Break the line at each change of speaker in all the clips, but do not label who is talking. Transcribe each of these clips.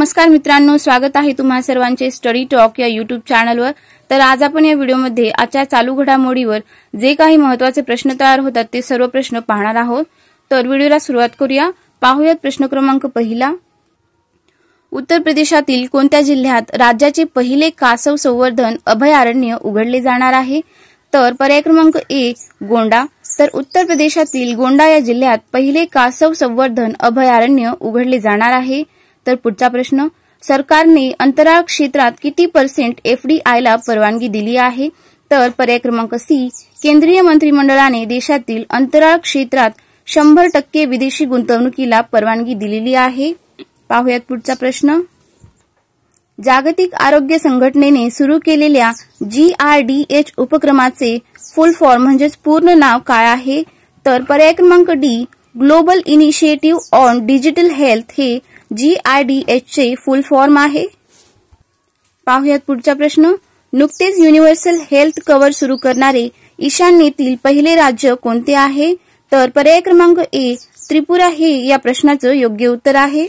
नमस्कार मित्रांनो, स्वागत आहे तुम्हा सर्वांचे स्टडी टॉक या यूट्यूब चॅनलवर। तर आज आपण या व्हिडिओमध्ये आजच्या चालू घडामोडीवर जे काही महत्त्वाचे प्रश्न तयार होतात ते सर्व प्रश्न पाहणार आहोत। तर व्हिडिओला सुरुवात करूया। पाहूयात प्रश्न क्रमांक पहिला। उत्तर प्रदेशातील कोणत्या जिल्ह्यात राज्याचे पहिले कासव संवर्धन अभयारण्य उघडले जाणार आहे? तर पर्याय क्रमांक ए गोंडा। तर उत्तर प्रदेशातील गोंडा या जिल्ह्यात पहिले कासव संवर्धन अभयारण्य उघडले जाणार आहे। तर पुढचा प्रश्न, सरकारने अंतराळ क्षेत्रात किती % FDIला परवानगी दिली आहे? तर पर्याय क्रमांक सी केंद्रीय मंत्रिमंडळाने देशातील अंतराळ क्षेत्रात 100% विदेशी गुंतवणुकीला परवानगी दिलेली आहे। पाहूयात पुढचा प्रश्न, जागतिक आरोग्य संघटनेने सुरू केलेल्या GRDH उपक्रमाचे फुल फॉर्म म्हणजेच पूर्ण नाव काय आहे? तर पर्याय क्रमांक D global initiative on digital health हे GRDH चे फुल फॉर्म आहे। पाहूयात पुढचा प्रश्न, नुकतेच युनिव्हर्सल हेल्थ कव्हर सुरू करणारे ईशान्येतील पहिले राज्य कोणते आहे? तर पर्याय क्रमांक ए त्रिपुरा हे या प्रश्नाचं योग्य उत्तर आहे।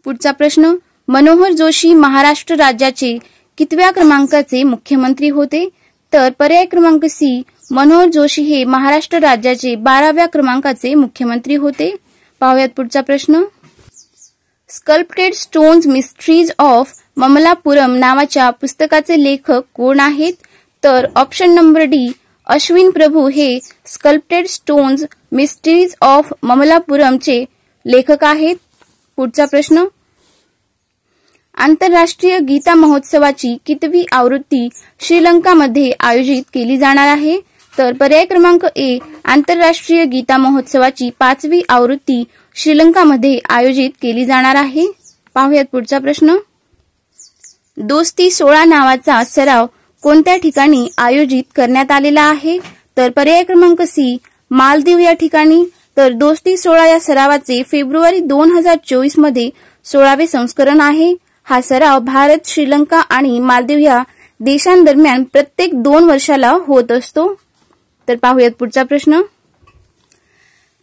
पुढचा प्रश्न, मनोहर जोशी महाराष्ट्र राज्याचे कितव्या क्रमांकाचे मुख्यमंत्री होते? तर पर्याय क्रमांक सी मनोहर जोशी हे महाराष्ट्र राज्याचे 12व्या क्रमांकाचे मुख्यमंत्री होते। पाहूयात पुढचा प्रश्न, sculpted stones mysteries of Mamallapuram नावाच्या पुस्तकाचे लेखक कोण आहेत? तर ऑप्शन नंबर डी अश्विन प्रभू हे स्कल्प्टेड स्टोन्स मिस्ट्रीज ऑफ ममलापुरमचे लेखक आहेत। पुढचा प्रश्न, आंतरराष्ट्रीय गीता महोत्सवाची कितवी आवृत्ती श्रीलंकामध्ये आयोजित केली जाणार आहे? तर पर्याय क्रमांक ए आंतरराष्ट्रीय गीता महोत्सवाची 5वी आवृत्ती श्रीलंकामध्ये आयोजित केली जाणार आहे। पाहूयात पुढचा प्रश्न, दोस्ती 16 नावाचा सराव कोणत्या ठिकाणी आयोजित करण्यात आलेला आहे? तर पर्याय क्रमांक सी मालदीव या ठिकाणी। तर दोस्ती 16 या सरावाचे फेब्रुवारी 2024 मध्ये 16वे संस्करण आहे। हा सराव भारत, श्रीलंका आणि मालदीव या देशांदरम्यान प्रत्येक 2 वर्षाला होत असतो। तर पाहूयात पुढचा प्रश्न,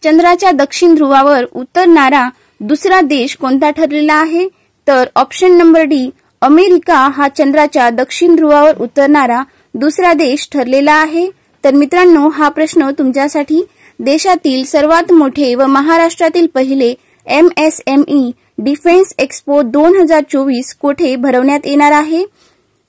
चंद्राच्या दक्षिण ध्रुवावर उतरणारा दुसरा देश कोणता ठरलेला आहे? तर ऑप्शन नंबर डी अमेरिका हा चंद्राच्या दक्षिण ध्रुवावर उतरणारा दुसरा देश ठरलेला आहे। तर मित्रांनो, हा प्रश्न तुमच्यासाठी देशातील सर्वात मोठे व महाराष्ट्रातील पहिले MSME डिफेन्स एक्स्पो 2024 कोठे भरवण्यात येणार आहे?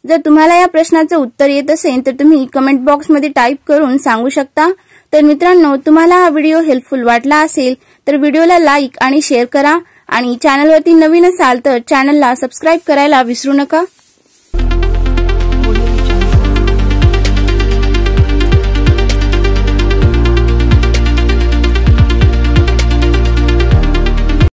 जर तुम्हाला या प्रश्नाचं उत्तर येत असेल तर तुम्ही कमेंट बॉक्समध्ये टाईप करून सांगू शकता। तर मित्रांनो, तुम्हाला हा व्हिडिओ हेल्पफुल वाटला असेल तर व्हिडिओला लाईक आणि शेअर करा आणि चॅनलवरती नवीन असाल तर चॅनलला सबस्क्राईब करायला विसरू नका।